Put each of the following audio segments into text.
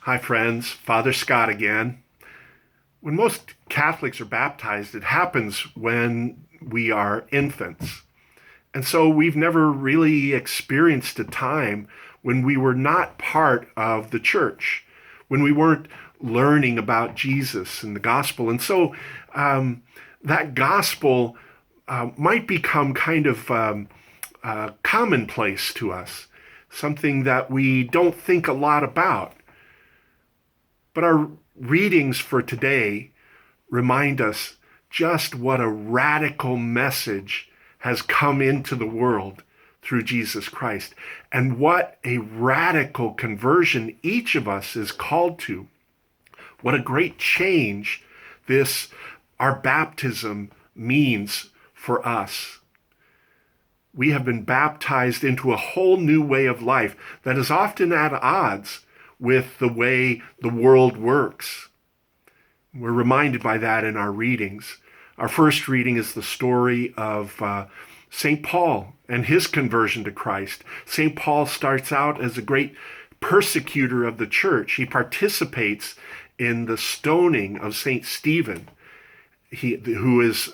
Hi, friends. Father Scott again. When most Catholics are baptized, it happens when we are infants. And so we've never really experienced a time when we were not part of the church, when we weren't learning about Jesus and the gospel. And so that gospel might become kind of commonplace to us, something that we don't think a lot about. But our readings for today remind us just what a radical message has come into the world through Jesus Christ, and what a radical conversion each of us is called to. What a great change our baptism means for us. We have been baptized into a whole new way of life that is often at odds with the way the world works. We're reminded by that in our readings. Our first reading is the story of St. Paul and his conversion to Christ. St. Paul starts out as a great persecutor of the church. He participates in the stoning of St. Stephen, who is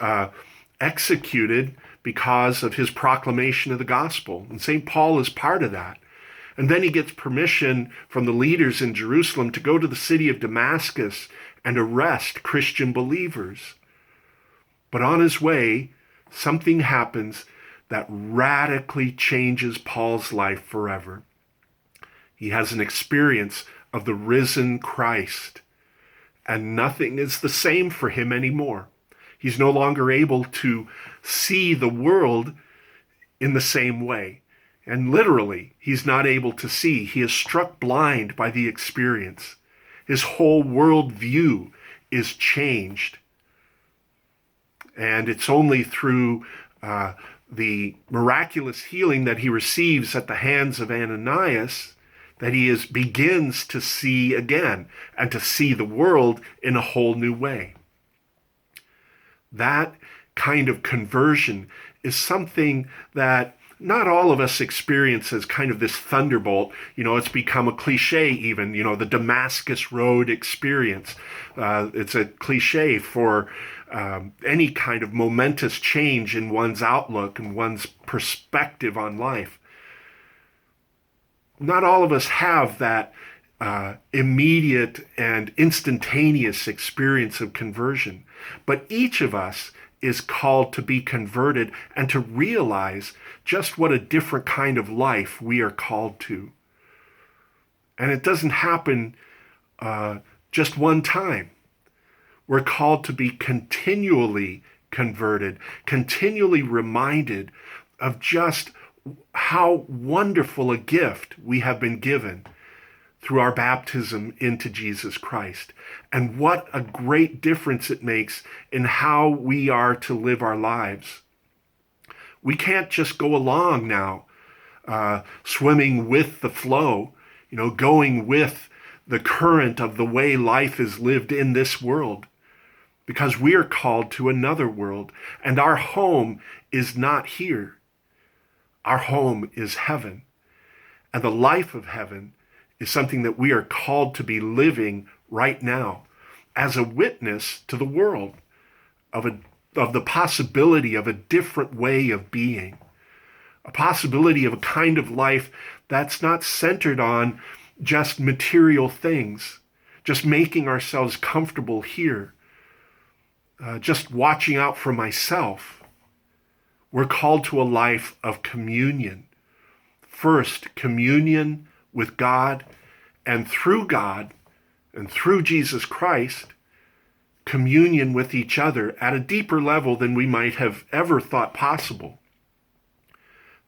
executed because of his proclamation of the gospel. And St. Paul is part of that. And then he gets permission from the leaders in Jerusalem to go to the city of Damascus and arrest Christian believers. But on his way, something happens that radically changes Paul's life forever. He has an experience of the risen Christ, and nothing is the same for him anymore. He's no longer able to see the world in the same way. And literally, he's not able to see. He is struck blind by the experience. His whole worldview is changed. And it's only through the miraculous healing that he receives at the hands of Ananias that he begins to see again and to see the world in a whole new way. That kind of conversion is something that not all of us experience as kind of this thunderbolt. It's become a cliche even, the Damascus Road experience. It's a cliche for any kind of momentous change in one's outlook and one's perspective on life. Not all of us have that immediate and instantaneous experience of conversion, but each of us is called to be converted and to realize just what a different kind of life we are called to. And it doesn't happen just one time. We're called to be continually converted, continually reminded of just how wonderful a gift we have been given through our baptism into Jesus Christ, and what a great difference it makes in how we are to live our lives. We can't just go along now, swimming with the flow, going with the current of the way life is lived in this world, because we are called to another world, and our home is not here. Our home is heaven, and the life of heaven is something that we are called to be living right now as a witness to the world of the possibility of a different way of being, a possibility of a kind of life that's not centered on just material things, just making ourselves comfortable here, just watching out for myself. We're called to a life of communion. First, communion with God, and through Jesus Christ, communion with each other at a deeper level than we might have ever thought possible.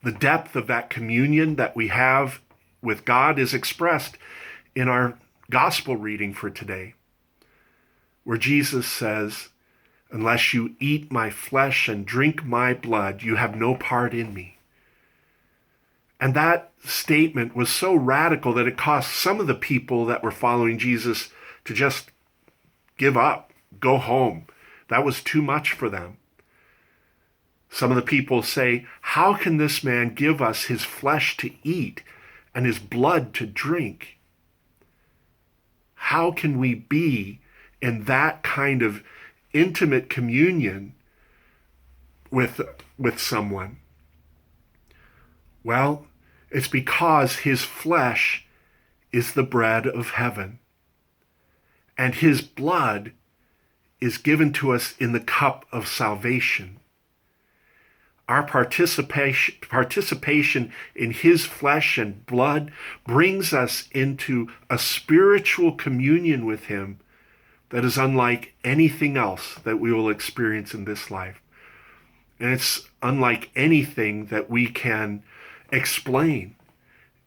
The depth of that communion that we have with God is expressed in our gospel reading for today, where Jesus says, "Unless you eat my flesh and drink my blood, you have no part in me." And that statement was so radical that it caused some of the people that were following Jesus to just give up, go home. That was too much for them. Some of the people say, "How can this man give us his flesh to eat and his blood to drink?" How can we be in that kind of intimate communion with someone? Well, it's because his flesh is the bread of heaven, and his blood is given to us in the cup of salvation. Our participation in his flesh and blood brings us into a spiritual communion with him that is unlike anything else that we will experience in this life. And it's unlike anything that we can explain.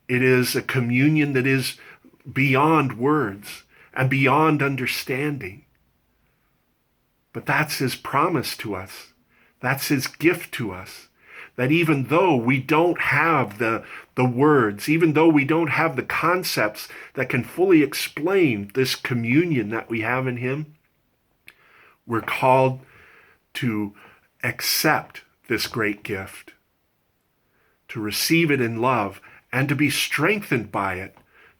It is a communion that is beyond words and beyond understanding. But that's his promise to us. That's his gift to us. That even though we don't have the words, even though we don't have the concepts that can fully explain this communion that we have in him, we're called to accept this great gift, to receive it in love, and to be strengthened by it,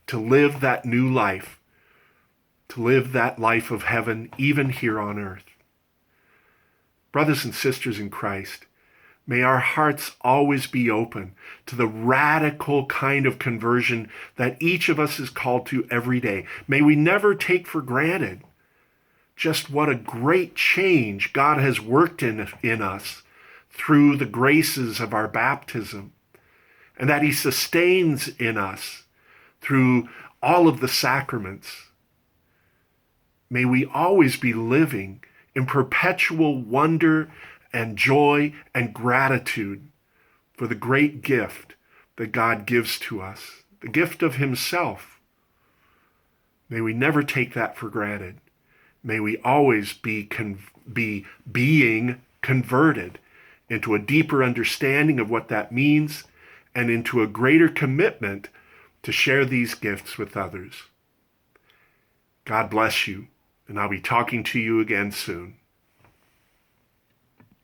to live that new life, to live that life of heaven even here on earth. Brothers and sisters in Christ, may our hearts always be open to the radical kind of conversion that each of us is called to every day. May we never take for granted just what a great change God has worked in us through the graces of our baptism, and that he sustains in us through all of the sacraments. May we always be living in perpetual wonder and joy and gratitude for the great gift that God gives to us, the gift of himself. May we never take that for granted. May we always be being converted into a deeper understanding of what that means and into a greater commitment to share these gifts with others. God bless you. And I'll be talking to you again soon.